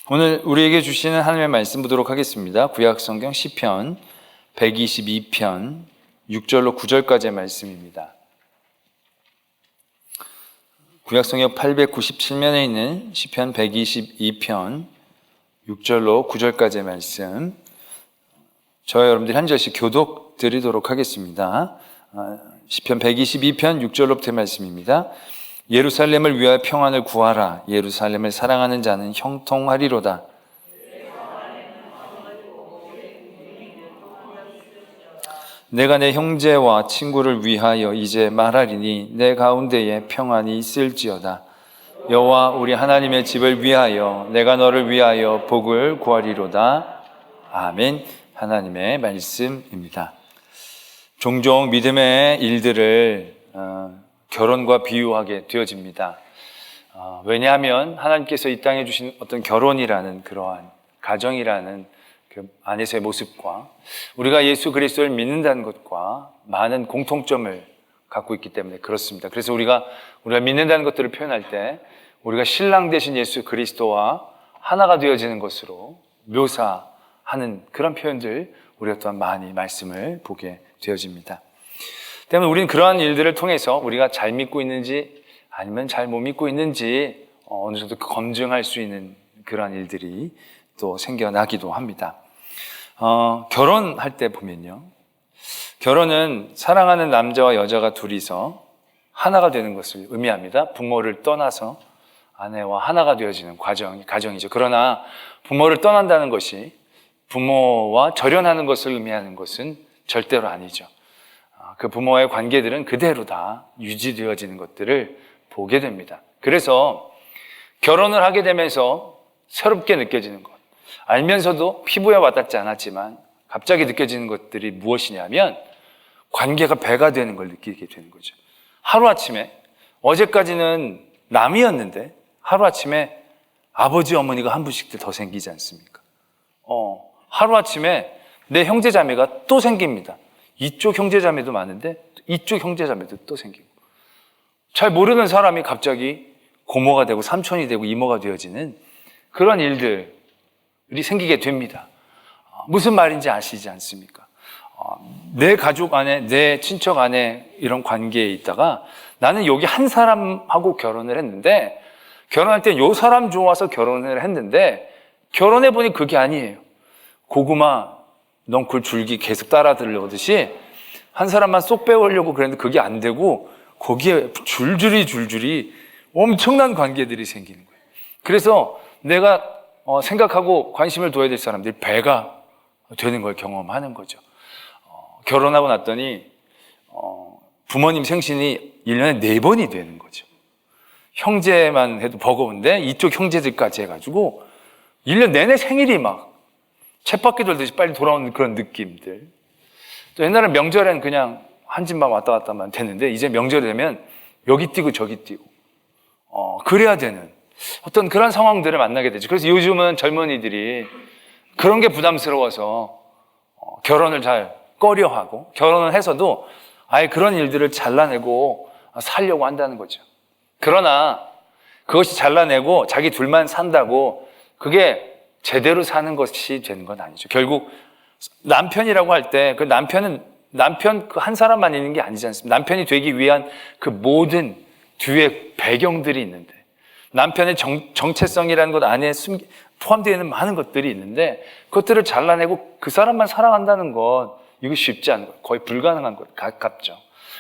오늘 우리에게 주시는 하나님의 말씀 보도록 하겠습니다. 구약성경 시편 122편 6절로 9절까지의 말씀입니다. 구약성경 897면에 있는 시편 122편 6절로 9절까지의 말씀, 저와 여러분들이 한 절씩 교독 드리도록 하겠습니다. 시편 122편 6절로부터의 말씀입니다. 예루살렘을 위하여 평안을 구하라. 예루살렘을 사랑하는 자는 형통하리로다. 내가 내 형제와 친구를 위하여 이제 말하리니 내 가운데에 평안이 있을지어다. 여호와 우리 하나님의 집을 위하여 내가 너를 위하여 복을 구하리로다. 아멘. 하나님의 말씀입니다. 종종 믿음의 일들을 결혼과 비유하게 되어집니다. 왜냐하면 하나님께서 이 땅에 주신 어떤 결혼이라는 그러한 가정이라는 그 안에서의 모습과 우리가 예수 그리스도를 믿는다는 것과 많은 공통점을 갖고 있기 때문에 그렇습니다. 그래서 우리가 믿는다는 것들을 표현할 때 우리가 신랑 되신 예수 그리스도와 하나가 되어지는 것으로 묘사하는 그런 표현들 우리가 또한 많이 말씀을 보게 되어집니다. 때문에 우리는 그러한 일들을 통해서 우리가 잘 믿고 있는지 아니면 잘 못 믿고 있는지 어느 정도 검증할 수 있는 그러한 일들이 또 생겨나기도 합니다. 결혼할 때 보면요, 결혼은 사랑하는 남자와 여자가 둘이서 하나가 되는 것을 의미합니다. 부모를 떠나서 아내와 하나가 되어지는 가정이죠. 그러나 부모를 떠난다는 것이 부모와 절연하는 것을 의미하는 것은 절대로 아니죠. 그 부모와의 관계들은 그대로 다 유지되어지는 것들을 보게 됩니다. 그래서 결혼을 하게 되면서 새롭게 느껴지는 것, 알면서도 피부에 와닿지 않았지만 갑자기 느껴지는 것들이 무엇이냐면 관계가 배가 되는 걸 느끼게 되는 거죠. 하루아침에 어제까지는 남이었는데 하루아침에 아버지 어머니가 한 분씩 더 생기지 않습니까? 하루아침에 내 형제자매가 또 생깁니다. 이쪽 형제자매도 많은데 이쪽 형제자매도 또 생기고, 잘 모르는 사람이 갑자기 고모가 되고 삼촌이 되고 이모가 되어지는 그런 일들이 생기게 됩니다. 무슨 말인지 아시지 않습니까? 내 가족 안에, 내 친척 안에 이런 관계에 있다가 나는 여기 한 사람하고 결혼을 했는데, 결혼할 때 이 사람 좋아서 결혼을 했는데 결혼해보니 그게 아니에요. 고구마 넝쿨 줄기 계속 따라 들려오듯이 한 사람만 쏙 빼오려고 그랬는데 그게 안 되고 거기에 줄줄이 엄청난 관계들이 생기는 거예요. 그래서 내가 생각하고 관심을 둬야 될 사람들이 배가 되는 걸 경험하는 거죠. 결혼하고 났더니 부모님 생신이 1년에 4번이 되는 거죠. 형제만 해도 버거운데 이쪽 형제들까지 해가지고 1년 내내 생일이 막 쳇바퀴 돌듯이 빨리 돌아오는 그런 느낌들. 또 옛날엔 명절엔 그냥 한 집만 왔다 갔다만 됐는데 이제 명절이 되면 여기 뛰고 저기 뛰고 그래야 되는 어떤 그런 상황들을 만나게 되죠. 그래서 요즘은 젊은이들이 그런 게 부담스러워서 결혼을 잘 꺼려하고, 결혼을 해서도 아예 그런 일들을 잘라내고 살려고 한다는 거죠. 그러나 그것이 잘라내고 자기 둘만 산다고 그게 제대로 사는 것이 되는 건 아니죠. 결국 남편이라고 할 때 그 남편 그 한 사람만 있는 게 아니지 않습니까? 남편이 되기 위한 그 모든 뒤에 배경들이 있는데, 남편의 정체성이라는 것 안에 포함되어 있는 많은 것들이 있는데 그것들을 잘라내고 그 사람만 사랑한다는 것, 이거 쉽지 않은 것, 거의 불가능한 것 가깝죠.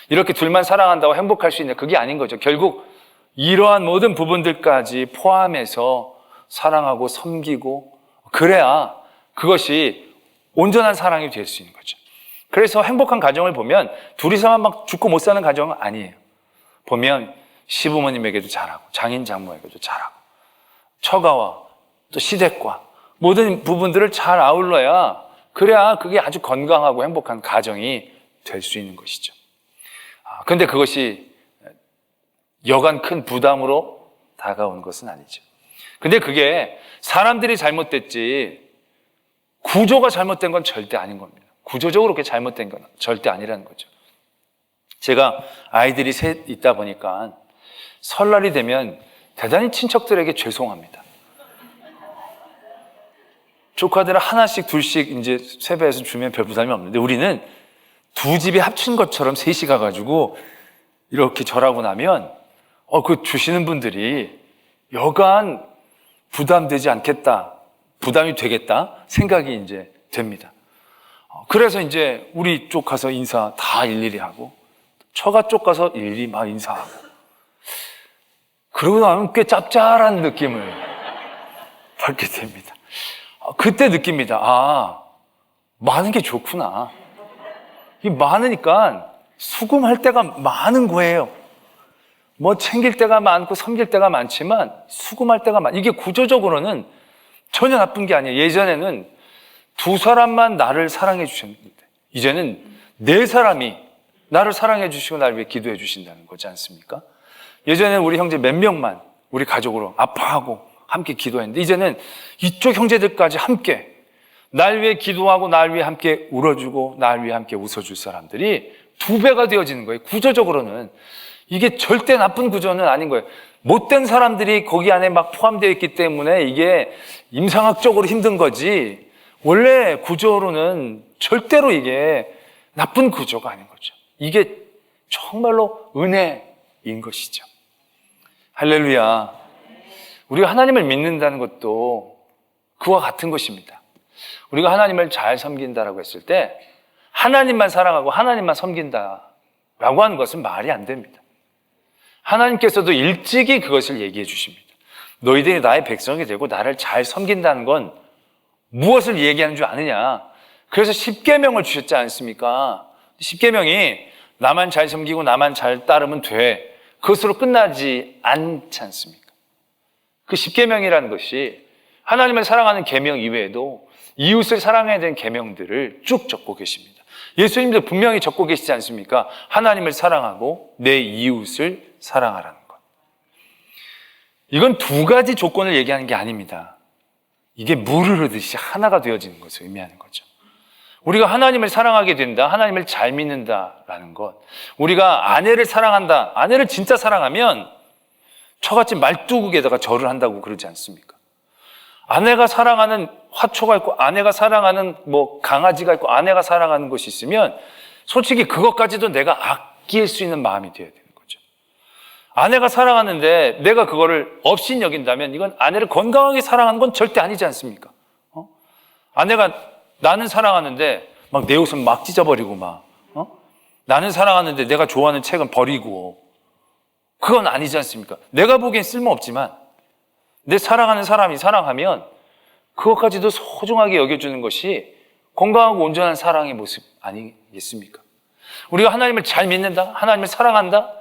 이렇게 둘만 사랑한다고 행복할 수 있는 그게 아닌 거죠. 결국 이러한 모든 부분들까지 포함해서 사랑하고 섬기고 그래야 그것이 온전한 사랑이 될 수 있는 거죠. 그래서 행복한 가정을 보면 둘이서만 막 죽고 못 사는 가정은 아니에요. 보면 시부모님에게도 잘하고 장인 장모에게도 잘하고 처가와 또 시댁과 모든 부분들을 잘 아울러야, 그래야 그게 아주 건강하고 행복한 가정이 될 수 있는 것이죠. 근데 그것이 여간 큰 부담으로 다가오는 것은 아니죠. 근데 그게 사람들이 잘못됐지 구조가 잘못된 건 절대 아닌 겁니다. 구조적으로 그렇게 잘못된 건 절대 아니라는 거죠. 제가 아이들이 셋 있다 보니까 설날이 되면 대단히 친척들에게 죄송합니다. 조카들은 하나씩 둘씩 이제 세배해서 주면 별 부담이 없는데 우리는 두 집이 합친 것처럼 셋이 가가지고 이렇게 절하고 나면 그 주시는 분들이 여간 부담되지 않겠다, 부담이 되겠다 생각이 이제 됩니다. 그래서 이제 우리 쪽 가서 인사 다 일일이 하고 처가 쪽 가서 일일이 막 인사하고 그러고 나면 꽤 짭짤한 느낌을 받게 됩니다. 그때 느낍니다. 많은 게 좋구나. 이 많으니까 수금할 때가 많은 거예요. 뭐 챙길 때가 많고 섬길 때가 많지만 수금할 때가 이게 구조적으로는 전혀 나쁜 게 아니에요. 예전에는 두 사람만 나를 사랑해 주셨는데 이제는 네 사람이 나를 사랑해 주시고 나를 위해 기도해 주신다는 거지 않습니까? 예전에는 우리 형제 몇 명만 우리 가족으로 아파하고 함께 기도했는데 이제는 이쪽 형제들까지 함께 날 위해 기도하고 날 위해 함께 울어주고 날 위해 함께 웃어줄 사람들이 두 배가 되어지는 거예요. 구조적으로는 이게 절대 나쁜 구조는 아닌 거예요. 못된 사람들이 거기 안에 막 포함되어 있기 때문에 이게 임상학적으로 힘든 거지 원래 구조로는 절대로 이게 나쁜 구조가 아닌 거죠. 이게 정말로 은혜인 것이죠. 할렐루야. 우리가 하나님을 믿는다는 것도 그와 같은 것입니다. 우리가 하나님을 잘 섬긴다라고 했을 때 하나님만 사랑하고 하나님만 섬긴다라고 하는 것은 말이 안 됩니다. 하나님께서도 일찍이 그것을 얘기해 주십니다. 너희들이 나의 백성이 되고 나를 잘 섬긴다는 건 무엇을 얘기하는 줄 아느냐? 그래서 십계명을 주셨지 않습니까? 십계명이 나만 잘 섬기고 나만 잘 따르면 돼. 그것으로 끝나지 않지 않습니까? 그 십계명이라는 것이 하나님을 사랑하는 계명 이외에도 이웃을 사랑해야 되는 계명들을 쭉 적고 계십니다. 예수님도 분명히 적고 계시지 않습니까? 하나님을 사랑하고 내 이웃을 사랑하라는 것. 이건 두 가지 조건을 얘기하는 게 아닙니다. 이게 물을 흐르듯이 하나가 되어지는 것을 의미하는 거죠. 우리가 하나님을 사랑하게 된다, 하나님을 잘 믿는다라는 것, 우리가 아내를 사랑한다, 아내를 진짜 사랑하면 저같이 말뚝에다가 절을 한다고 그러지 않습니까? 아내가 사랑하는 화초가 있고 아내가 사랑하는 강아지가 있고 아내가 사랑하는 것이 있으면 솔직히 그것까지도 내가 아낄 수 있는 마음이 되어야 되는 거죠. 아내가 사랑하는데 내가 그거를 없인 여긴다면 이건 아내를 건강하게 사랑하는 건 절대 아니지 않습니까? 아내가 나는 사랑하는데 막 내 옷은 막 찢어버리고 나는 사랑하는데 내가 좋아하는 책은 버리고 그건 아니지 않습니까? 내가 보기엔 쓸모없지만 내 사랑하는 사람이 사랑하면 그것까지도 소중하게 여겨주는 것이 건강하고 온전한 사랑의 모습 아니겠습니까? 우리가 하나님을 잘 믿는다, 하나님을 사랑한다,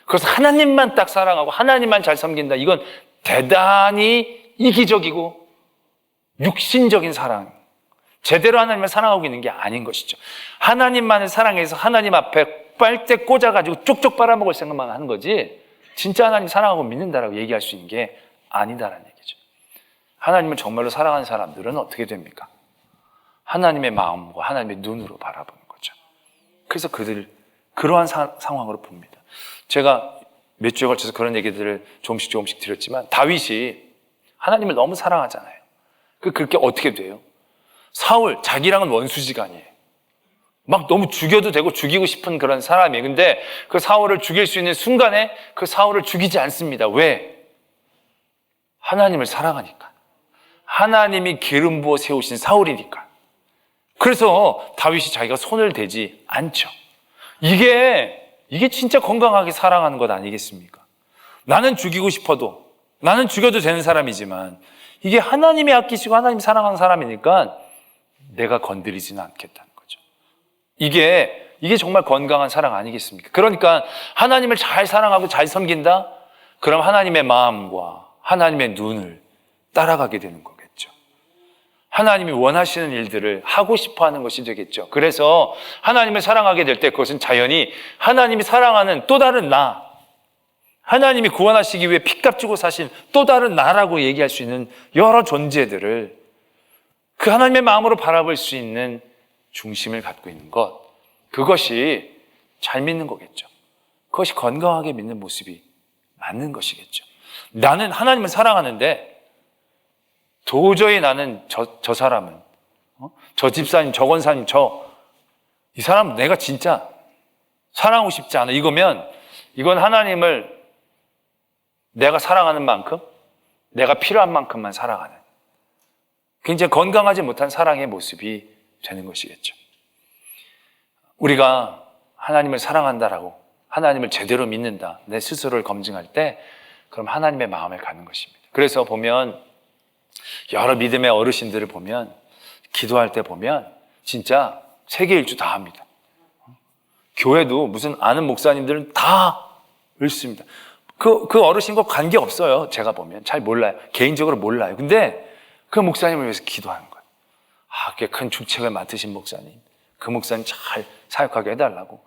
그래서 하나님만 딱 사랑하고 하나님만 잘 섬긴다. 이건 대단히 이기적이고 육신적인 사랑, 제대로 하나님을 사랑하고 있는 게 아닌 것이죠. 하나님만을 사랑해서 하나님 앞에 빨대 꽂아가지고 쪽쪽 빨아먹을 생각만 하는 거지 진짜 하나님 사랑하고 믿는다라고 얘기할 수 있는 게 아니다라는 얘기죠. 하나님을 정말로 사랑하는 사람들은 어떻게 됩니까? 하나님의 마음과 하나님의 눈으로 바라보는 거죠. 그래서 그들을 그러한 상황으로 봅니다. 제가 몇 주에 걸쳐서 그런 얘기들을 조금씩 드렸지만 다윗이 하나님을 너무 사랑하잖아요. 그렇게 어떻게 돼요? 사울, 자기랑은 원수지간이에요. 막 너무 죽여도 되고 죽이고 싶은 그런 사람이에요. 근데 그 사울을 죽일 수 있는 순간에 그 사울을 죽이지 않습니다. 왜? 하나님을 사랑하니까. 하나님이 기름 부어 세우신 사울이니까. 그래서 다윗이 자기가 손을 대지 않죠. 이게 진짜 건강하게 사랑하는 것 아니겠습니까? 나는 죽이고 싶어도, 나는 죽여도 되는 사람이지만 이게 하나님이 아끼시고 하나님이 사랑하는 사람이니까 내가 건드리지는 않겠다는 거죠. 이게 정말 건강한 사랑 아니겠습니까? 그러니까 하나님을 잘 사랑하고 잘 섬긴다? 그럼 하나님의 마음과 하나님의 눈을 따라가게 되는 거겠죠. 하나님이 원하시는 일들을 하고 싶어 하는 것이 되겠죠. 그래서 하나님을 사랑하게 될 때 그것은 자연히 하나님이 사랑하는 또 다른 나, 하나님이 구원하시기 위해 피값 주고 사신 또 다른 나라고 얘기할 수 있는 여러 존재들을 그 하나님의 마음으로 바라볼 수 있는 중심을 갖고 있는 것, 그것이 잘 믿는 거겠죠. 그것이 건강하게 믿는 모습이 맞는 것이겠죠. 나는 하나님을 사랑하는데 도저히 나는 저 사람은, 저 집사님, 저 권사님, 이 사람 내가 진짜 사랑하고 싶지 않아. 이건 하나님을 내가 사랑하는 만큼, 내가 필요한 만큼만 사랑하는 굉장히 건강하지 못한 사랑의 모습이 되는 것이겠죠. 우리가 하나님을 사랑한다라고, 하나님을 제대로 믿는다, 내 스스로를 검증할 때, 그럼 하나님의 마음을 가는 것입니다. 그래서 보면 여러 믿음의 어르신들을 보면, 기도할 때 보면 진짜 세계일주 다 합니다. 교회도 무슨 아는 목사님들은 다 읽습니다. 그 어르신과 관계없어요. 제가 보면 잘 몰라요. 개인적으로 몰라요. 근데 그 목사님을 위해서 기도하는 거예요. 꽤 큰 중책을 맡으신 목사님, 그 목사님 잘 사역하게 해달라고.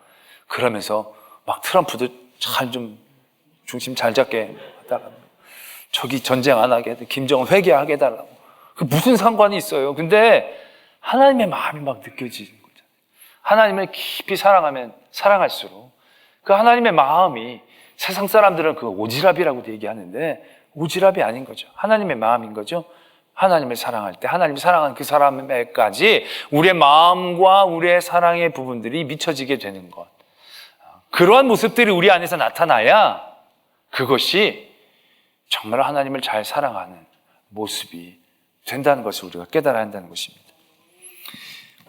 그러면서 막 트럼프도 잘 좀 중심 잘 잡게 해달라고, 저기 전쟁 안 하게 해달라고, 김정은 회개하게 해달라고. 그 무슨 상관이 있어요. 근데 하나님의 마음이 막 느껴지는 거죠. 하나님을 깊이 사랑하면 사랑할수록 그 하나님의 마음이, 세상 사람들은 그 오지랖이라고 얘기하는데 오지랖이 아닌 거죠. 하나님의 마음인 거죠. 하나님을 사랑할 때 하나님을 사랑하는 그 사람에까지 우리의 마음과 우리의 사랑의 부분들이 미쳐지게 되는 것, 그러한 모습들이 우리 안에서 나타나야 그것이 정말 하나님을 잘 사랑하는 모습이 된다는 것을 우리가 깨달아야 한다는 것입니다.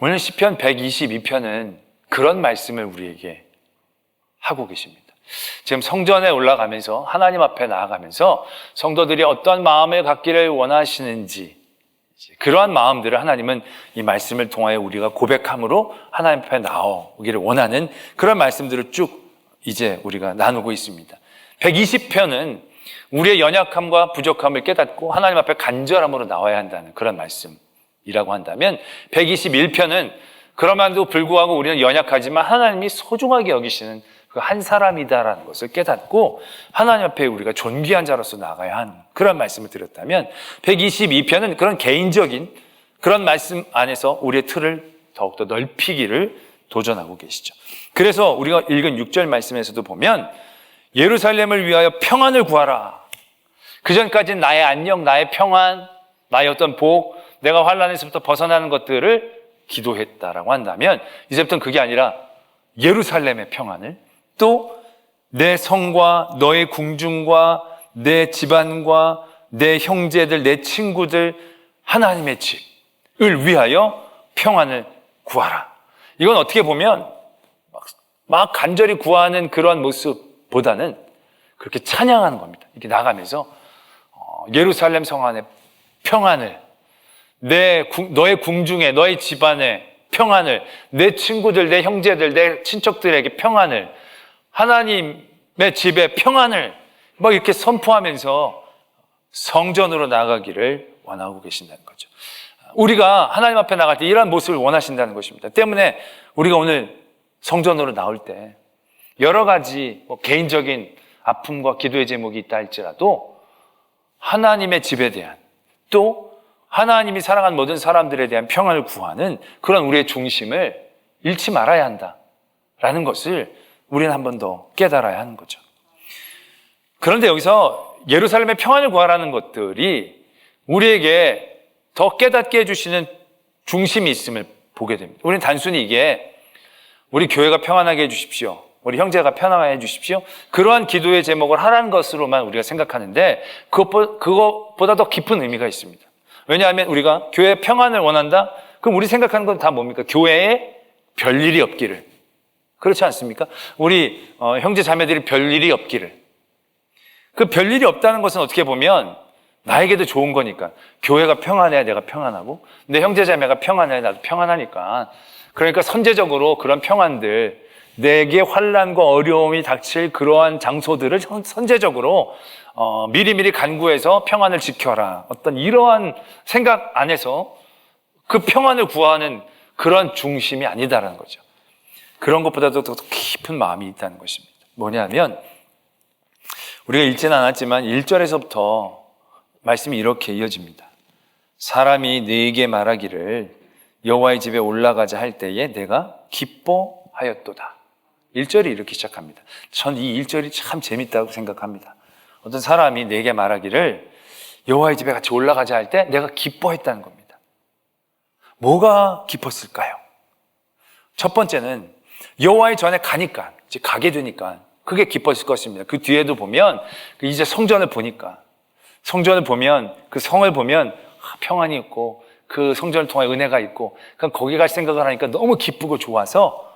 오늘 시편 122편은 그런 말씀을 우리에게 하고 계십니다. 지금 성전에 올라가면서 하나님 앞에 나아가면서 성도들이 어떠한 마음을 갖기를 원하시는지, 그러한 마음들을 하나님은 이 말씀을 통하여 우리가 고백함으로 하나님 앞에 나오기를 원하는 그런 말씀들을 쭉 이제 우리가 나누고 있습니다. 120편은 우리의 연약함과 부족함을 깨닫고 하나님 앞에 간절함으로 나와야 한다는 그런 말씀이라고 한다면, 121편은 그럼에도 불구하고 우리는 연약하지만 하나님이 소중하게 여기시는 그 한 사람이다라는 것을 깨닫고 하나님 앞에 우리가 존귀한 자로서 나가야 하는 그런 말씀을 드렸다면, 122편은 그런 개인적인 그런 말씀 안에서 우리의 틀을 더욱더 넓히기를 도전하고 계시죠. 그래서 우리가 읽은 6절 말씀에서도 보면 예루살렘을 위하여 평안을 구하라. 그전까지는 나의 안녕, 나의 평안, 나의 어떤 복, 내가 환난에서부터 벗어나는 것들을 기도했다라고 한다면, 이제부터는 그게 아니라 예루살렘의 평안을, 또 내 성과 너의 궁중과 내 집안과 내 형제들, 내 친구들, 하나님의 집을 위하여 평안을 구하라. 이건 어떻게 보면 막 간절히 구하는 그러한 모습보다는 그렇게 찬양하는 겁니다. 이렇게 나가면서 예루살렘 성 안에 평안을, 너의 궁중에, 너의 집안에 평안을, 내 친구들, 내 형제들, 내 친척들에게 평안을, 하나님의 집에 평안을 막 이렇게 선포하면서 성전으로 나가기를 원하고 계신다는 거죠. 우리가 하나님 앞에 나갈 때 이러한 모습을 원하신다는 것입니다. 때문에 우리가 오늘 성전으로 나올 때 여러 가지 개인적인 아픔과 기도의 제목이 있다 할지라도 하나님의 집에 대한, 또 하나님이 사랑하는 모든 사람들에 대한 평안을 구하는 그런 우리의 중심을 잃지 말아야 한다라는 것을 우리는 한 번 더 깨달아야 하는 거죠. 그런데 여기서 예루살렘의 평안을 구하라는 것들이 우리에게 더 깨닫게 해주시는 중심이 있음을 보게 됩니다. 우리는 단순히 이게 우리 교회가 평안하게 해주십시오, 우리 형제가 편안하게 해주십시오, 그러한 기도의 제목을 하라는 것으로만 우리가 생각하는데 그것보다 더 깊은 의미가 있습니다. 왜냐하면 우리가 교회의 평안을 원한다? 그럼 우리 생각하는 건 다 뭡니까? 교회에 별일이 없기를. 그렇지 않습니까? 우리 형제 자매들이 별일이 없기를. 그 별일이 없다는 것은 어떻게 보면 나에게도 좋은 거니까. 교회가 평안해야 내가 평안하고, 내 형제 자매가 평안해야 나도 평안하니까. 그러니까 선제적으로 그런 평안들, 내게 환난과 어려움이 닥칠 그러한 장소들을 선제적으로 미리미리 간구해서 평안을 지켜라, 어떤 이러한 생각 안에서 그 평안을 구하는 그런 중심이 아니다라는 거죠. 그런 것보다도 더 깊은 마음이 있다는 것입니다. 뭐냐면 우리가 읽지는 않았지만 1절에서부터 말씀이 이렇게 이어집니다. 사람이 네게 말하기를 여호와의 집에 올라가자 할 때에 내가 기뻐하였도다. 1절이 이렇게 시작합니다. 전 이 1절이 참 재밌다고 생각합니다. 어떤 사람이 내게 말하기를 여호와의 집에 같이 올라가자 할 때 내가 기뻐했다는 겁니다. 뭐가 기뻤을까요? 첫 번째는 여호와의 전에 가니까, 이제 가게 되니까 그게 기뻤을 것입니다. 그 뒤에도 보면 이제 성전을 보니까, 성전을 보면 그 성을 보면 평안이 있고 그 성전을 통해 은혜가 있고, 그러니까 거기 갈 생각을 하니까 너무 기쁘고 좋아서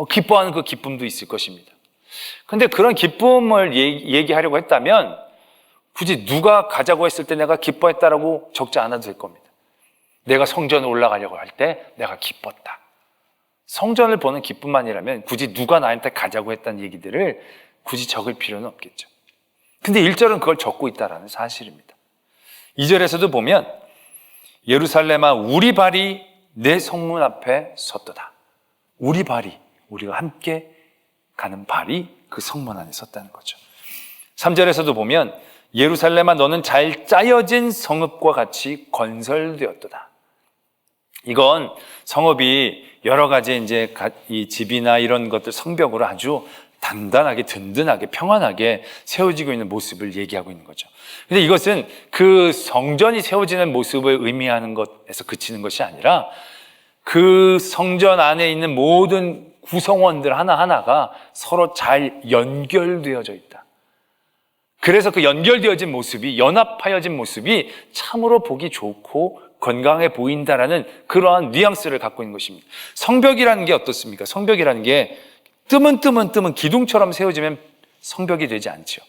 기뻐하는 그 기쁨도 있을 것입니다. 근데 그런 기쁨을 얘기하려고 했다면 굳이 누가 가자고 했을 때 내가 기뻐했다라고 적지 않아도 될 겁니다. 내가 성전에 올라가려고 할 때 내가 기뻤다. 성전을 보는 기쁨만이라면 굳이 누가 나한테 가자고 했다는 얘기들을 굳이 적을 필요는 없겠죠. 근데 1절은 그걸 적고 있다는 사실입니다. 2절에서도 보면 예루살렘아 우리 발이 내 성문 앞에 섰도다. 우리 발이, 우리가 함께 가는 발이 그 성문 안에 섰다는 거죠. 3절에서도 보면 예루살렘아 너는 잘 짜여진 성읍과 같이 건설되었도다. 이건 성읍이 여러 가지 이제 이 집이나 이런 것들 성벽으로 아주 단단하게 든든하게 평안하게 세워지고 있는 모습을 얘기하고 있는 거죠. 근데 이것은 그 성전이 세워지는 모습을 의미하는 것에서 그치는 것이 아니라 그 성전 안에 있는 모든 구성원들 하나하나가 서로 잘 연결되어져 있다. 그래서 그 연결되어진 모습이, 연합하여진 모습이 참으로 보기 좋고 건강해 보인다라는 그러한 뉘앙스를 갖고 있는 것입니다. 성벽이라는 게 어떻습니까? 성벽이라는 게 뜨문 기둥처럼 세워지면 성벽이 되지 않죠.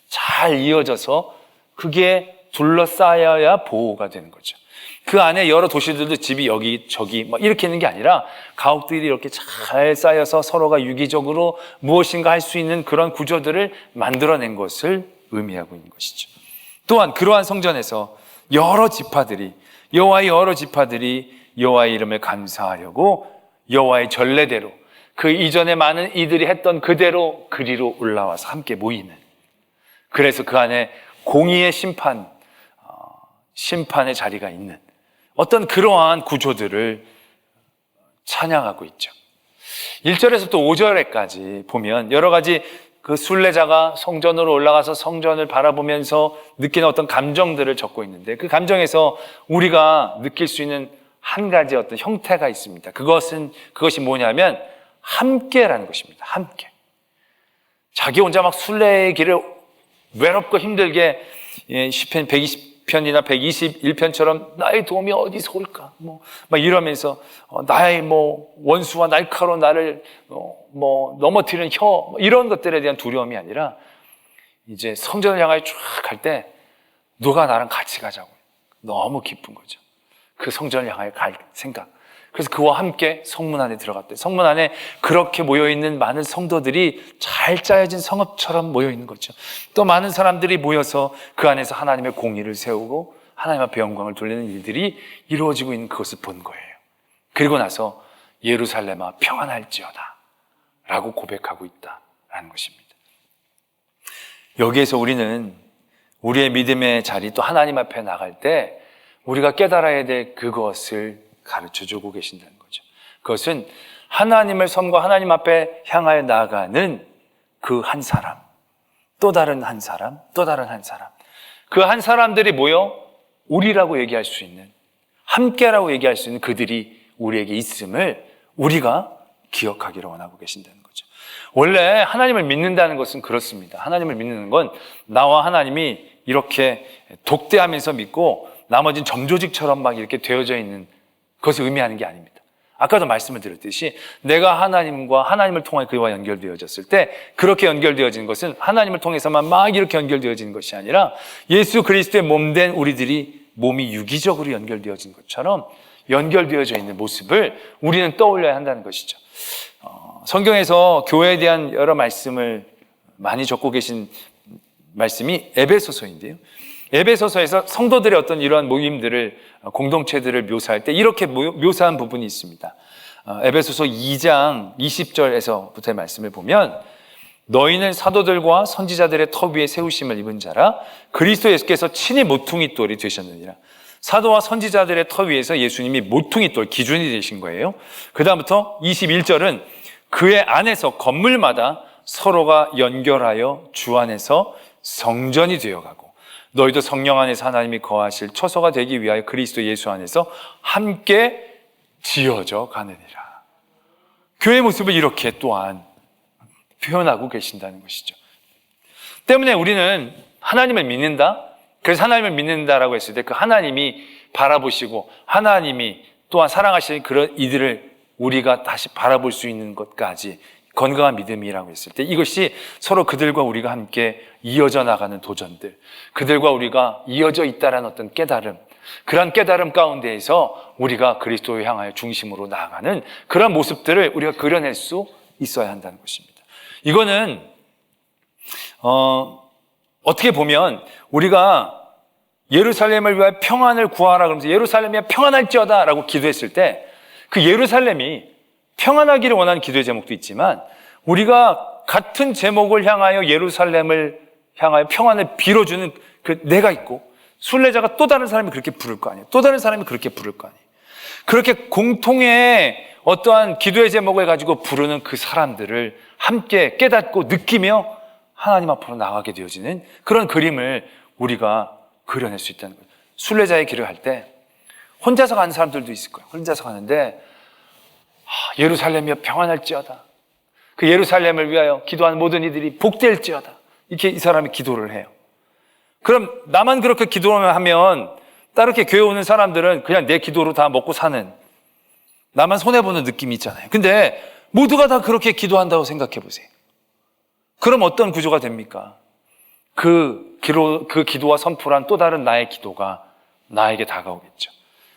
잘 이어져서 그게 둘러싸여야 보호가 되는 거죠. 그 안에 여러 도시들도 집이 여기 저기 막 이렇게 있는 게 아니라 가옥들이 이렇게 잘 쌓여서 서로가 유기적으로 무엇인가 할 수 있는 그런 구조들을 만들어낸 것을 의미하고 있는 것이죠. 또한 그러한 성전에서 여호와의 여러 지파들이 여호와의 이름을 감사하려고 여호와의 전례대로 그 이전에 많은 이들이 했던 그대로 그리로 올라와서 함께 모이는, 그래서 그 안에 공의의 심판의 자리가 있는 어떤 그러한 구조들을 찬양하고 있죠. 1절에서 또 5절에까지 보면 여러 가지 그 순례자가 성전으로 올라가서 성전을 바라보면서 느끼는 어떤 감정들을 적고 있는데, 그 감정에서 우리가 느낄 수 있는 한 가지 어떤 형태가 있습니다. 그것이 뭐냐면 함께라는 것입니다. 함께. 자기 혼자 막 순례의 길을 외롭고 힘들게, 시편 120편이나 121편처럼 나의 도움이 어디서 올까? 막 이러면서 나의 원수와 날카로운 나를 넘어뜨리는 혀, 이런 것들에 대한 두려움이 아니라 이제 성전을 향하여 쫙 갈 때 누가 나랑 같이 가자고. 너무 기쁜 거죠. 그 성전을 향하여 갈 생각. 그래서 그와 함께 성문 안에 들어갔대. 성문 안에 그렇게 모여있는 많은 성도들이 잘 짜여진 성읍처럼 모여있는 거죠. 또 많은 사람들이 모여서 그 안에서 하나님의 공의를 세우고 하나님 앞에 영광을 돌리는 일들이 이루어지고 있는 그것을 본 거예요. 그리고 나서 예루살렘아 평안할지어다 라고 고백하고 있다라는 것입니다. 여기에서 우리는 우리의 믿음의 자리, 또 하나님 앞에 나갈 때 우리가 깨달아야 될 그것을 가르쳐주고 계신다는 거죠. 그것은 하나님을 섬과 하나님 앞에 향하여 나아가는 그 한 사람, 또 다른 한 사람, 또 다른 한 사람, 그 한 사람들이 모여 우리라고 얘기할 수 있는, 함께라고 얘기할 수 있는 그들이 우리에게 있음을 우리가 기억하기를 원하고 계신다는 거죠. 원래 하나님을 믿는다는 것은 그렇습니다. 하나님을 믿는 건 나와 하나님이 이렇게 독대하면서 믿고 나머지는 점조직처럼 막 이렇게 되어져 있는 그것을 의미하는 게 아닙니다. 아까도 말씀을 드렸듯이 내가 하나님과 하나님을 통해 그와 연결되어졌을 때 그렇게 연결되어지는 것은 하나님을 통해서만 막 이렇게 연결되어지는 것이 아니라 예수 그리스도의 몸된 우리들이 몸이 유기적으로 연결되어진 것처럼 연결되어져 있는 모습을 우리는 떠올려야 한다는 것이죠. 성경에서 교회에 대한 여러 말씀을 많이 적고 계신 말씀이 에베소서인데요. 에베소서에서 성도들의 어떤 이러한 모임들을, 공동체들을 묘사할 때 이렇게 묘사한 부분이 있습니다. 에베소서 2장 20절에서부터의 말씀을 보면 너희는 사도들과 선지자들의 터 위에 세우심을 입은 자라 그리스도 예수께서 친히 모퉁이돌이 되셨느니라. 사도와 선지자들의 터 위에서 예수님이 모퉁이돌, 기준이 되신 거예요. 그 다음부터 21절은 그의 안에서 건물마다 서로가 연결하여 주 안에서 성전이 되어가고 너희도 성령 안에서 하나님이 거하실 처소가 되기 위하여 그리스도 예수 안에서 함께 지어져 가느니라. 교회의 모습을 이렇게 또한 표현하고 계신다는 것이죠. 때문에 우리는 하나님을 믿는다. 그래서 하나님을 믿는다라고 했을 때 그 하나님이 바라보시고 하나님이 또한 사랑하시는 그런 이들을 우리가 다시 바라볼 수 있는 것까지 건강한 믿음이라고 했을 때 이것이 서로 그들과 우리가 함께 이어져 나가는 도전들, 그들과 우리가 이어져 있다라는 어떤 깨달음, 그런 깨달음 가운데에서 우리가 그리스도를 향하여 중심으로 나아가는 그런 모습들을 우리가 그려낼 수 있어야 한다는 것입니다. 이거는 어떻게 보면 우리가 예루살렘을 위하여 평안을 구하라 그러면서 예루살렘이 평안할지어다 라고 기도했을 때 그 예루살렘이 평안하기를 원하는 기도의 제목도 있지만 우리가 같은 제목을 향하여 예루살렘을 향하여 평안을 빌어주는 그 내가 있고 순례자가 또 다른 사람이 그렇게 부를 거 아니에요. 또 다른 사람이 그렇게 부를 거 아니에요. 그렇게 공통의 어떠한 기도의 제목을 가지고 부르는 그 사람들을 함께 깨닫고 느끼며 하나님 앞으로 나가게 되어지는 그런 그림을 우리가 그려낼 수 있다는 거예요. 순례자의 길을 갈 때 혼자서 가는 사람들도 있을 거예요. 혼자서 가는데 예루살렘이여 평안할지어다. 그 예루살렘을 위하여 기도하는 모든 이들이 복될지어다. 이렇게 이 사람이 기도를 해요. 그럼 나만 그렇게 기도를 하면 따르게 교회 오는 사람들은 그냥 내 기도로 다 먹고 사는, 나만 손해보는 느낌이 있잖아요. 근데 모두가 다 그렇게 기도한다고 생각해 보세요. 그럼 어떤 구조가 됩니까? 그 기도와 선포란 또 다른 나의 기도가 나에게 다가오겠죠.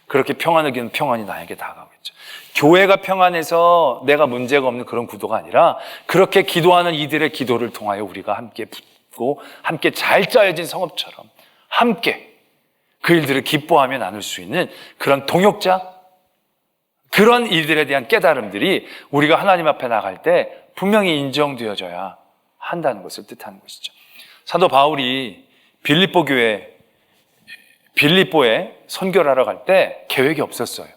그렇게 평안을 기는 평안이 나에게 다가오겠죠. 교회가 평안해서 내가 문제가 없는 그런 구도가 아니라 그렇게 기도하는 이들의 기도를 통하여 우리가 함께 붙고 함께 잘 짜여진 성읍처럼 함께 그 일들을 기뻐하며 나눌 수 있는 그런 동역자, 그런 일들에 대한 깨달음들이 우리가 하나님 앞에 나갈 때 분명히 인정되어져야 한다는 것을 뜻하는 것이죠. 사도 바울이 빌립보에 선교를 하러 갈 때 계획이 없었어요.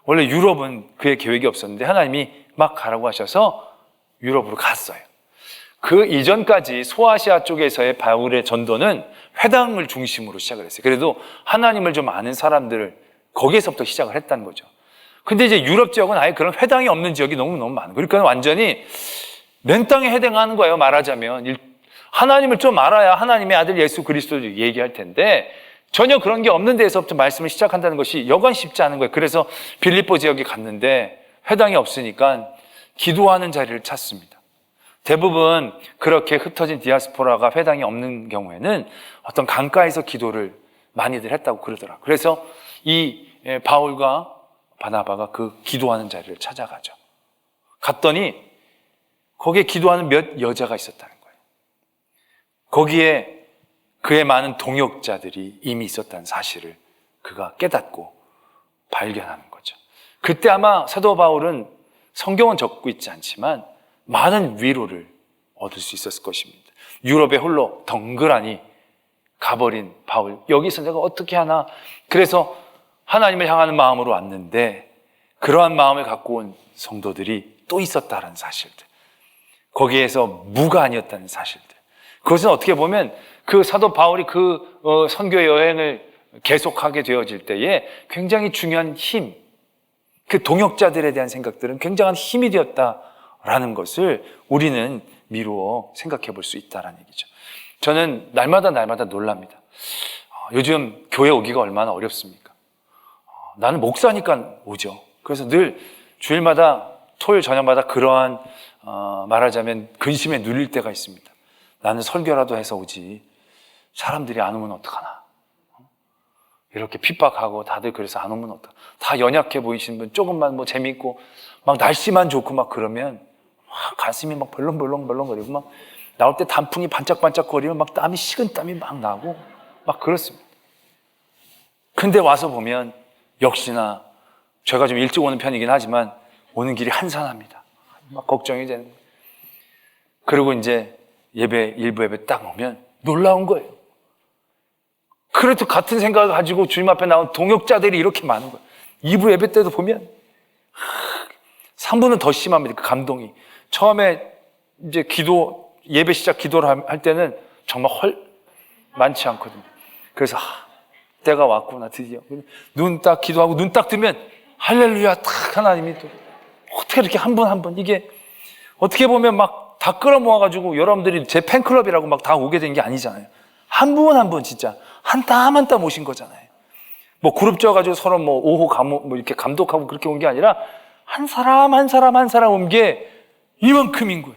원래 유럽은 그의 계획이 없었는데 하나님이 막 가라고 하셔서 유럽으로 갔어요. 그 이전까지 소아시아 쪽에서의 바울의 전도는 회당을 중심으로 시작을 했어요. 그래도 하나님을 좀 아는 사람들을 거기에서부터 시작을 했다는 거죠. 근데 이제 유럽 지역은 아예 그런 회당이 없는 지역이 너무너무 많은 거예요. 그러니까 완전히 맨 땅에 해당하는 거예요. 말하자면 하나님을 좀 알아야 하나님의 아들 예수 그리스도를 얘기할 텐데 전혀 그런 게 없는 데에서부터 말씀을 시작한다는 것이 여간 쉽지 않은 거예요. 그래서 빌립보 지역에 갔는데 회당이 없으니까 기도하는 자리를 찾습니다. 대부분 그렇게 흩어진 디아스포라가 회당이 없는 경우에는 어떤 강가에서 기도를 많이들 했다고 그러더라고요. 그래서 이 바울과 바나바가 그 기도하는 자리를 찾아가죠. 갔더니 거기에 기도하는 몇 여자가 있었다는 거예요. 거기에 그의 많은 동역자들이 이미 있었다는 사실을 그가 깨닫고 발견하는 거죠. 그때 아마 사도 바울은 성경은 적고 있지 않지만 많은 위로를 얻을 수 있었을 것입니다. 유럽에 홀로 덩그러니 가버린 바울, 여기서 내가 어떻게 하나, 그래서 하나님을 향하는 마음으로 왔는데 그러한 마음을 갖고 온 성도들이 또 있었다는 사실들, 거기에서 무가 아니었다는 사실들, 그것은 어떻게 보면 그 사도 바울이 그 선교 여행을 계속하게 되어질 때에 굉장히 중요한 힘, 그 동역자들에 대한 생각들은 굉장한 힘이 되었다라는 것을 우리는 미루어 생각해 볼 수 있다는 얘기죠. 저는 날마다 놀랍니다. 요즘 교회 오기가 얼마나 어렵습니까? 나는 목사니까 오죠. 그래서 늘 주일마다 토요일 저녁마다 그러한 말하자면 근심에 눌릴 때가 있습니다. 나는 설교라도 해서 오지 사람들이 안 오면 어떡하나, 이렇게 핍박하고 다들 그래서 안 오면 어떡하나, 다 연약해 보이시는 분 조금만 뭐 재미있고 막 날씨만 좋고 막 그러면 막 가슴이 막 벌렁거리고 막 나올 때 단풍이 반짝반짝거리면 막 땀이 식은 땀이 막 나고 막 그렇습니다. 근데 와서 보면 역시나 제가 좀 일찍 오는 편이긴 하지만 오는 길이 한산합니다. 막 걱정이 되는 거예요. 그리고 이제 일부 예배 딱 오면 놀라운 거예요. 그래도 같은 생각을 가지고 주님 앞에 나온 동역자들이 이렇게 많은 거예요. 2부 예배 때도 보면 3부는 더 심합니다. 그 감동이. 처음에 이제 예배 시작 기도를 할 때는 정말 많지 않거든요. 그래서 때가 왔구나 드디어. 눈 딱 기도하고 눈 딱 뜨면 할렐루야 딱 하나님이 또 어떻게 이렇게 한 분 한 분 이게 어떻게 보면 막 다 끌어모아가지고 여러분들이 제 팬클럽이라고 막 다 오게 된 게 아니잖아요. 한 분 한 분 진짜 한 땀 한 땀 오신 거잖아요. 뭐 그룹 쪄가지고 서로 뭐 오호 뭐 이렇게 감독하고 그렇게 온 게 아니라 한 사람 한 사람 한 사람 온 게 이만큼인 거예요.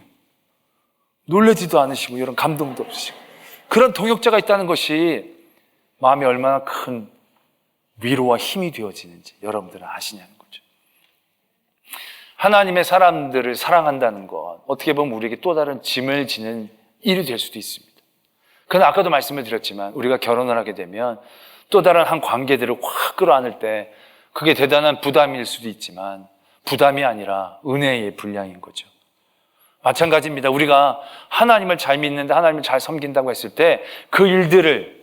놀라지도 않으시고 이런 감동도 없으시고 그런 동역자가 있다는 것이 마음에 얼마나 큰 위로와 힘이 되어지는지 여러분들은 아시냐는 거죠. 하나님의 사람들을 사랑한다는 것 어떻게 보면 우리에게 또 다른 짐을 지는 일이 될 수도 있습니다. 그러나 아까도 말씀을 드렸지만 우리가 결혼을 하게 되면 또 다른 한 관계들을 확 끌어안을 때 그게 대단한 부담일 수도 있지만 부담이 아니라 은혜의 분량인 거죠. 마찬가지입니다. 우리가 하나님을 잘 믿는다, 하나님을 잘 섬긴다고 했을 때 그 일들을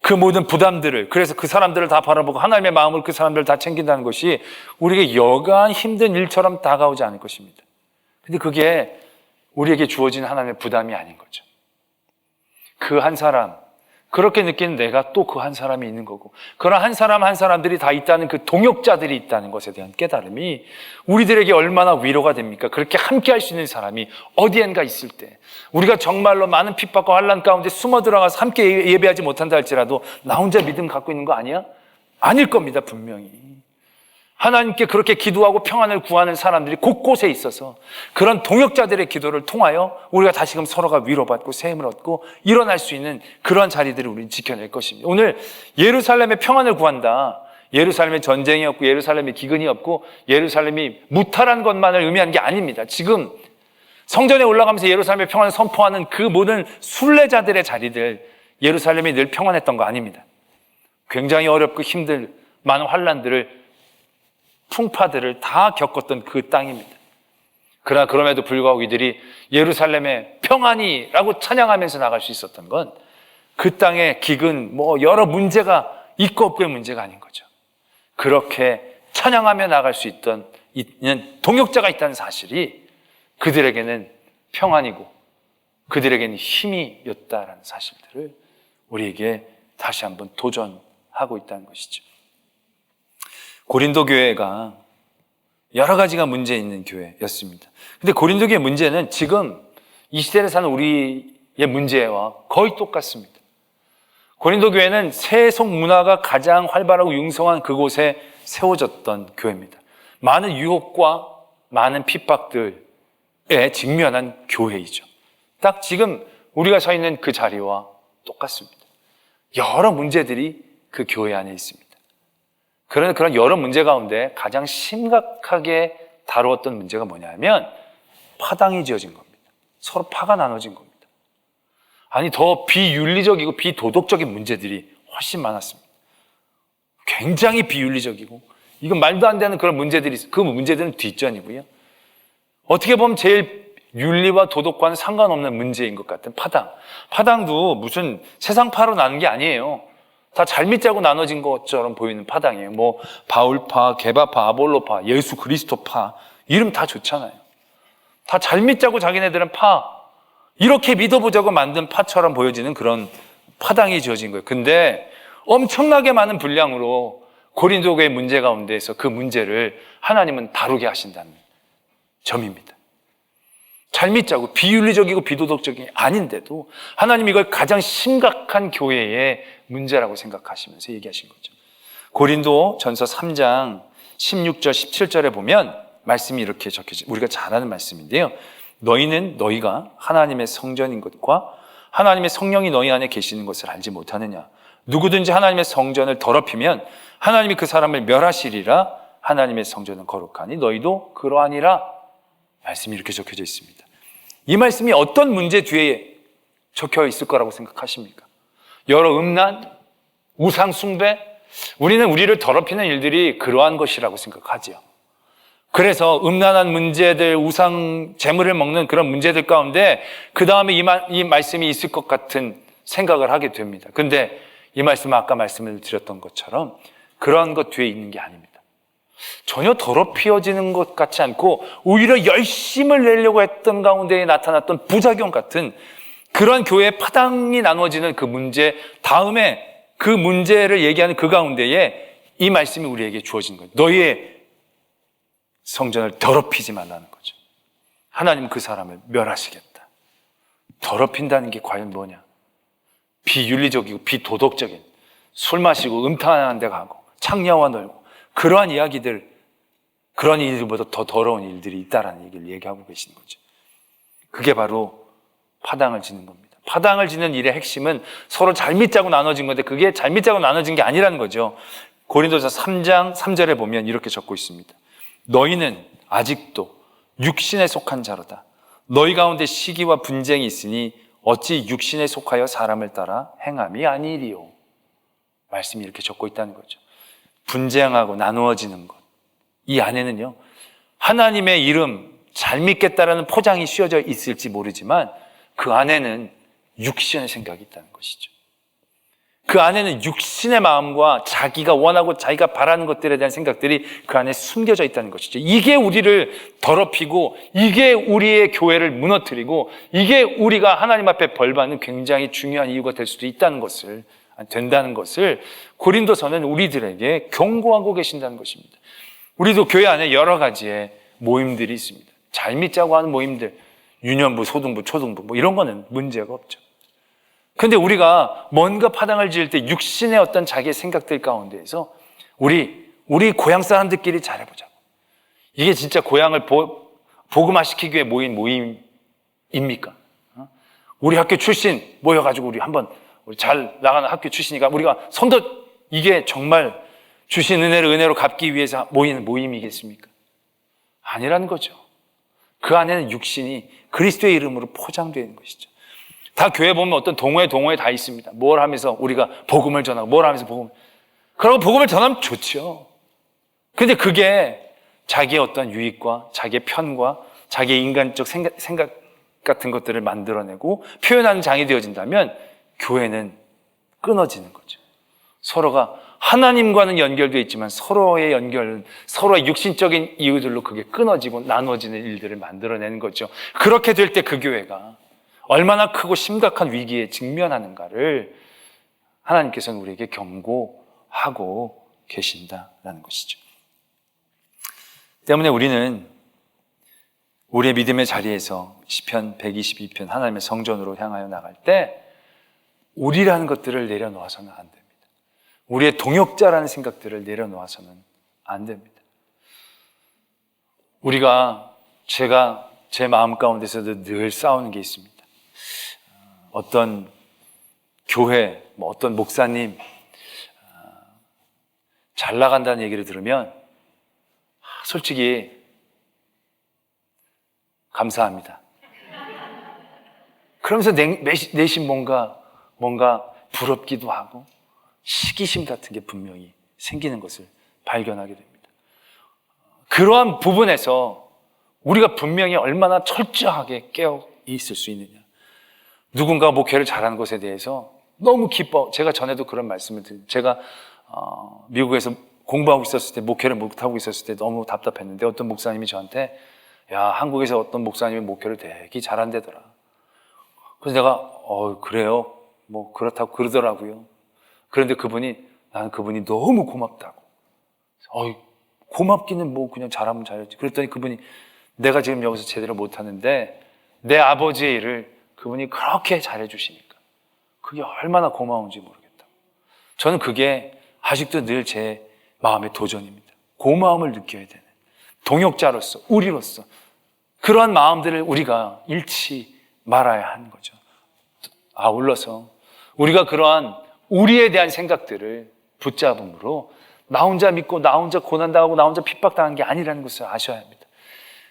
그 모든 부담들을 그래서 그 사람들을 다 바라보고 하나님의 마음을 그 사람들을 다 챙긴다는 것이 우리에게 여간 힘든 일처럼 다가오지 않을 것입니다. 근데 그게 우리에게 주어진 하나님의 부담이 아닌 거죠. 그 한 사람 그렇게 느끼는 내가 또 그 한 사람이 있는 거고 그런 한 사람 한 사람들이 다 있다는 그 동역자들이 있다는 것에 대한 깨달음이 우리들에게 얼마나 위로가 됩니까? 그렇게 함께 할 수 있는 사람이 어디엔가 있을 때 우리가 정말로 많은 핍박과 환난 가운데 숨어 들어가서 함께 예배하지 못한다 할지라도 나 혼자 믿음 갖고 있는 거 아니야? 아닐 겁니다. 분명히 하나님께 그렇게 기도하고 평안을 구하는 사람들이 곳곳에 있어서 그런 동역자들의 기도를 통하여 우리가 다시금 서로가 위로받고 세임을 얻고 일어날 수 있는 그런 자리들을 우리는 지켜낼 것입니다. 오늘 예루살렘의 평안을 구한다. 예루살렘에 전쟁이 없고 예루살렘에 기근이 없고 예루살렘이 무탈한 것만을 의미하는 게 아닙니다. 지금 성전에 올라가면서 예루살렘의 평안을 선포하는 그 모든 순례자들의 자리들 예루살렘이 늘 평안했던 거 아닙니다. 굉장히 어렵고 힘들 많은 환난들을 풍파들을 다 겪었던 그 땅입니다. 그러나 그럼에도 불구하고 이들이 예루살렘의 평안이라고 찬양하면서 나갈 수 있었던 건 그 땅의 기근, 여러 문제가 있고 없고의 문제가 아닌 거죠. 그렇게 찬양하며 나갈 수 있는 동역자가 있다는 사실이 그들에게는 평안이고 그들에게는 힘이었다라는 사실들을 우리에게 다시 한번 도전하고 있다는 것이죠. 고린도 교회가 여러 가지가 문제 있는 교회였습니다. 근데 고린도 교회의 문제는 지금 이 시대에 사는 우리의 문제와 거의 똑같습니다. 고린도 교회는 세속 문화가 가장 활발하고 융성한 그곳에 세워졌던 교회입니다. 많은 유혹과 많은 핍박들에 직면한 교회이죠. 딱 지금 우리가 서 있는 그 자리와 똑같습니다. 여러 문제들이 그 교회 안에 있습니다. 그런 여러 문제 가운데 가장 심각하게 다루었던 문제가 뭐냐면 파당이 지어진 겁니다. 서로 파가 나눠진 겁니다. 아니 더 비윤리적이고 비도덕적인 문제들이 훨씬 많았습니다. 굉장히 비윤리적이고 이건 말도 안 되는 그런 문제들이 그 문제들은 뒷전이고요. 어떻게 보면 제일 윤리와 도덕과는 상관없는 문제인 것 같은 파당. 파당도 무슨 세상 파로 나눈 게 아니에요. 다 잘못 짜고 나눠진 것처럼 보이는 파당이에요. 바울파, 게바파, 아볼로파, 예수 그리스도파 이름 다 좋잖아요. 다 잘못 짜고 자기네들은 파 이렇게 믿어보자고 만든 파처럼 보여지는 그런 파당이 지어진 거예요. 근데 엄청나게 많은 분량으로 고린도 교회 문제 가운데에서 그 문제를 하나님은 다루게 하신다는 점입니다. 잘못 짜고 비윤리적이고 비도덕적이 아닌데도 하나님 이걸 가장 심각한 교회의 문제라고 생각하시면서 얘기하신 거죠. 고린도 전서 3장 16절 17절에 보면 말씀이 이렇게 적혀져 우리가 잘 아는 말씀인데요. 너희는 너희가 하나님의 성전인 것과 하나님의 성령이 너희 안에 계시는 것을 알지 못하느냐. 누구든지 하나님의 성전을 더럽히면 하나님이 그 사람을 멸하시리라. 하나님의 성전은 거룩하니 너희도 그러하니라. 말씀이 이렇게 적혀져 있습니다. 이 말씀이 어떤 문제 뒤에 적혀 있을 거라고 생각하십니까? 여러 음란, 우상 숭배, 우리는 우리를 더럽히는 일들이 그러한 것이라고 생각하죠. 그래서 음란한 문제들, 우상, 재물을 먹는 그런 문제들 가운데 그 다음에 이 말씀이 있을 것 같은 생각을 하게 됩니다. 근데 이 말씀은 아까 말씀을 드렸던 것처럼 그러한 것 뒤에 있는 게 아닙니다. 전혀 더럽혀지는 것 같지 않고 오히려 열심을 내려고 했던 가운데에 나타났던 부작용 같은 그러한 교회의 파당이 나눠지는 그 문제 다음에 그 문제를 얘기하는 그 가운데에 이 말씀이 우리에게 주어진 거예요. 너희의 성전을 더럽히지 말라는 거죠. 하나님 그 사람을 멸하시겠다. 더럽힌다는 게 과연 뭐냐? 비윤리적이고 비도덕적인, 술 마시고 음탕한 데 가고 창녀와 놀고 그러한 이야기들, 그런 일들보다 더 더러운 일들이 있다라는 얘기를 얘기하고 계시는 거죠. 그게 바로 파당을 짓는 겁니다. 파당을 짓는 일의 핵심은 서로 잘못 짜고 나눠진 건데 그게 잘못 짜고 나눠진 게 아니라는 거죠. 고린도서 3장 3절에 보면 이렇게 적고 있습니다. 너희는 아직도 육신에 속한 자로다. 너희 가운데 시기와 분쟁이 있으니 어찌 육신에 속하여 사람을 따라 행함이 아니리요. 말씀이 이렇게 적고 있다는 거죠. 분쟁하고 나누어지는 것, 이 안에는요 하나님의 이름 잘 믿겠다라는 포장이 씌워져 있을지 모르지만 그 안에는 육신의 생각이 있다는 것이죠. 그 안에는 육신의 마음과 자기가 원하고 자기가 바라는 것들에 대한 생각들이 그 안에 숨겨져 있다는 것이죠. 이게 우리를 더럽히고 이게 우리의 교회를 무너뜨리고 이게 우리가 하나님 앞에 벌받는 굉장히 중요한 이유가 될 수도 된다는 것을 고린도서는 우리들에게 경고하고 계신다는 것입니다. 우리도 교회 안에 여러 가지의 모임들이 있습니다. 잘 믿자고 하는 모임들, 유년부, 소등부, 초등부 뭐 이런 거는 문제가 없죠. 근데 우리가 뭔가 파당을 지을 때 육신의 어떤 자기의 생각들 가운데에서 우리 고향 사람들끼리 잘해보자고. 이게 진짜 고향을 복음화시키기 위해 모인 모임입니까? 우리 학교 출신 모여가지고 우리 잘 나가는 학교 출신이니까 우리가 손도 이게 정말 주신 은혜로 갚기 위해서 모이는 모임이겠습니까? 아니라는 거죠. 그 안에는 육신이 그리스도의 이름으로 포장되어 있는 것이죠. 다 교회 보면 어떤 동호회 다 있습니다. 뭘 하면서 우리가 복음을 전하고 뭘 하면서 그러고 복음을 전하면 좋죠. 근데 그게 자기의 어떤 유익과 자기의 편과 자기의 인간적 생각 같은 것들을 만들어내고 표현하는 장이 되어진다면 교회는 끊어지는 거죠. 서로가 하나님과는 연결되어 있지만 서로의 연결은 서로의 육신적인 이유들로 그게 끊어지고 나눠지는 일들을 만들어내는 거죠. 그렇게 될 때 그 교회가 얼마나 크고 심각한 위기에 직면하는가를 하나님께서는 우리에게 경고하고 계신다라는 것이죠. 때문에 우리는 우리의 믿음의 자리에서 시편 122편 하나님의 성전으로 향하여 나갈 때 우리라는 것들을 내려놓아서는 안 됩니다. 우리의 동역자라는 생각들을 내려놓아서는 안 됩니다. 제가 제 마음 가운데서도 늘 싸우는 게 있습니다. 어떤 교회, 어떤 목사님 잘 나간다는 얘기를 들으면 솔직히 감사합니다. 그러면서 내심 뭔가 부럽기도 하고 시기심 같은 게 분명히 생기는 것을 발견하게 됩니다. 그러한 부분에서 우리가 분명히 얼마나 철저하게 깨어 있을 수 있느냐. 누군가 목회를 잘하는 것에 대해서 너무 기뻐. 제가 전에도 그런 말씀을 드립니다. 제가 미국에서 공부하고 있었을 때, 목회를 못하고 있었을 때 너무 답답했는데 어떤 목사님이 저한테 야, 한국에서 어떤 목사님이 목회를 되게 잘한대더라. 그래서 내가 그래요? 그렇다고 그러더라고요. 그런데 나는 그분이 너무 고맙다고. 고맙기는 그냥 잘하면 잘했지. 그랬더니 그분이 내가 지금 여기서 제대로 못하는데 내 아버지의 일을 그분이 그렇게 잘해주시니까 그게 얼마나 고마운지 모르겠다. 저는 그게 아직도 늘 제 마음의 도전입니다. 고마움을 느껴야 되는 동역자로서, 우리로서 그러한 마음들을 우리가 잃지 말아야 하는 거죠. 아울러서 우리가 그러한 우리에 대한 생각들을 붙잡음으로 나 혼자 믿고 나 혼자 고난당하고 나 혼자 핍박당한 게 아니라는 것을 아셔야 합니다.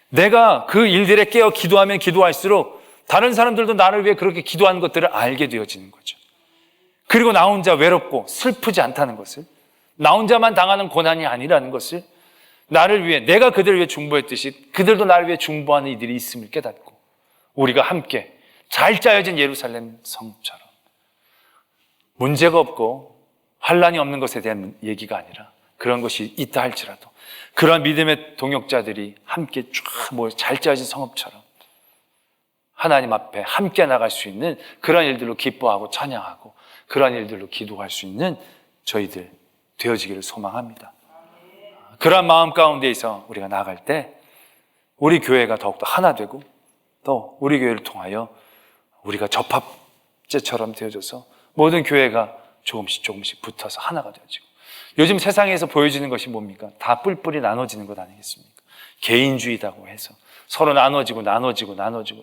내가 그 일들에 깨어 기도하면 기도할수록 다른 사람들도 나를 위해 그렇게 기도하는 것들을 알게 되어지는 거죠. 그리고 나 혼자 외롭고 슬프지 않다는 것을, 나 혼자만 당하는 고난이 아니라는 것을, 나를 위해, 내가 그들을 위해 중보했듯이 그들도 나를 위해 중보하는 이들이 있음을 깨닫고 우리가 함께 잘 짜여진 예루살렘 성처럼 문제가 없고 환란이 없는 것에 대한 얘기가 아니라 그런 것이 있다 할지라도 그런 믿음의 동역자들이 함께 쫙 모여 잘 짜여진 성읍처럼 하나님 앞에 함께 나갈 수 있는 그런 일들로 기뻐하고 찬양하고 그런 일들로 기도할 수 있는 저희들 되어지기를 소망합니다. 그런 마음 가운데에서 우리가 나갈 때 우리 교회가 더욱더 하나 되고 또 우리 교회를 통하여 우리가 접합제처럼 되어져서 모든 교회가 조금씩 붙어서 하나가 되어지고, 요즘 세상에서 보여지는 것이 뭡니까? 다 뿔뿔이 나눠지는 것 아니겠습니까? 개인주의라고 해서 서로 나눠지고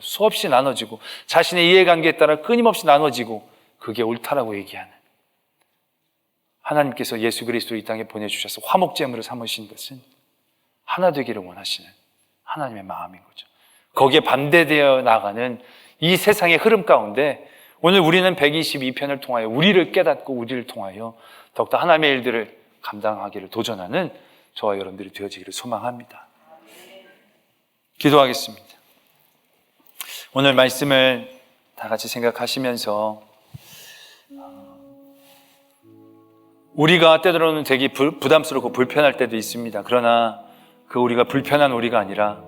수없이 나눠지고 자신의 이해관계에 따라 끊임없이 나눠지고, 그게 옳다라고 얘기하는, 하나님께서 예수 그리스도를 이 땅에 보내주셔서 화목제물을 삼으신 것은 하나 되기를 원하시는 하나님의 마음인 거죠. 거기에 반대되어 나가는 이 세상의 흐름 가운데 오늘 우리는 122편을 통하여 우리를 깨닫고 우리를 통하여 더욱더 하나님의 일들을 감당하기를 도전하는 저와 여러분들이 되어지기를 소망합니다. 기도하겠습니다. 오늘 말씀을 다 같이 생각하시면서 우리가 때로는 되게 부담스럽고 불편할 때도 있습니다. 그러나 그 우리가 불편한 우리가 아니라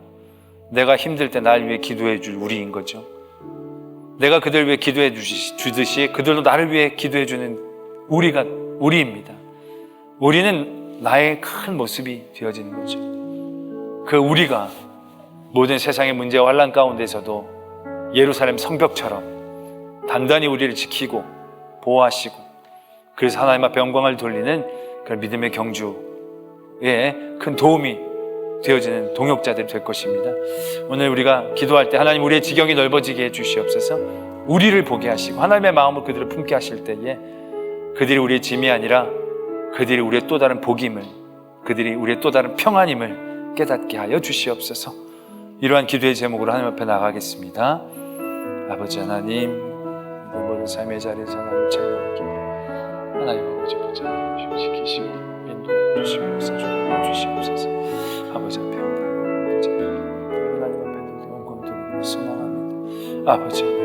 내가 힘들 때 날 위해 기도해 줄 우리인 거죠. 내가 그들 위해 기도해 주듯이 그들도 나를 위해 기도해 주는 우리가 우리입니다. 우리는 나의 큰 모습이 되어지는 거죠. 그 우리가 모든 세상의 문제와 환난 가운데서도 예루살렘 성벽처럼 단단히 우리를 지키고 보호하시고, 그래서 하나님 앞에 영광을 돌리는 그런 믿음의 경주에 큰 도움이 되어지는 동역자들이 될 것입니다. 오늘 우리가 기도할 때 하나님 우리의 지경이 넓어지게 해주시옵소서. 우리를 보게 하시고 하나님의 마음을 그들을 품게 하실 때에 그들이 우리의 짐이 아니라 그들이 우리의 또 다른 복임을, 그들이 우리의 또 다른 평안임을 깨닫게 하여 주시옵소서. 이러한 기도의 제목으로 하나님 앞에 나가겠습니다. 아버지 하나님, 우리 모든 삶의 자리에서 하나님을 찬양하기 하나님 아버지 붙잡아 지키시고 인도해 주시옵소서. 주시옵소서. 아버지 앞에 하나님 앞에 영광 드리고 소망합니다. 아버지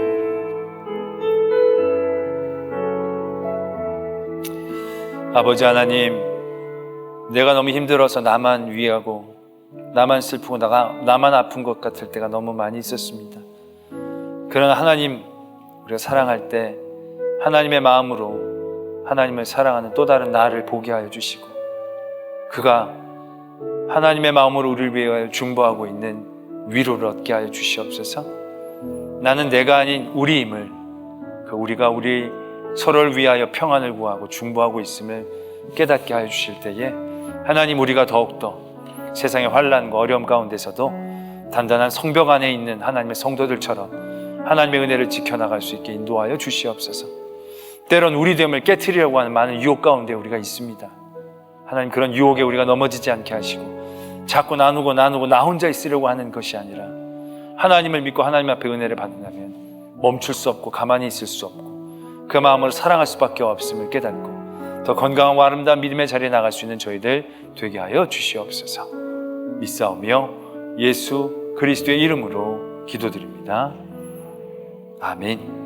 아버지 하나님, 내가 너무 힘들어서 나만 위하고 나만 슬프고 나만 아픈 것 같을 때가 너무 많이 있었습니다. 그러나 하나님, 우리가 사랑할 때 하나님의 마음으로 하나님을 사랑하는 또 다른 나를 보게 하여 주시고, 그가 하나님의 마음으로 우리를 위하여 중보하고 있는 위로를 얻게 하여 주시옵소서. 나는 내가 아닌 우리임을, 그 우리가 우리 서로를 위하여 평안을 구하고 중보하고 있음을 깨닫게 하여 주실 때에 하나님, 우리가 더욱더 세상의 환난과 어려움 가운데서도 단단한 성벽 안에 있는 하나님의 성도들처럼 하나님의 은혜를 지켜나갈 수 있게 인도하여 주시옵소서. 때론 우리 됨을 깨트리려고 하는 많은 유혹 가운데 우리가 있습니다. 하나님, 그런 유혹에 우리가 넘어지지 않게 하시고 자꾸 나누고 나 혼자 있으려고 하는 것이 아니라 하나님을 믿고 하나님 앞에 은혜를 받는다면 멈출 수 없고 가만히 있을 수 없고 그 마음으로 사랑할 수밖에 없음을 깨닫고 더 건강하고 아름다운 믿음의 자리에 나갈 수 있는 저희들 되게 하여 주시옵소서. 믿사오며 예수 그리스도의 이름으로 기도드립니다. 아멘.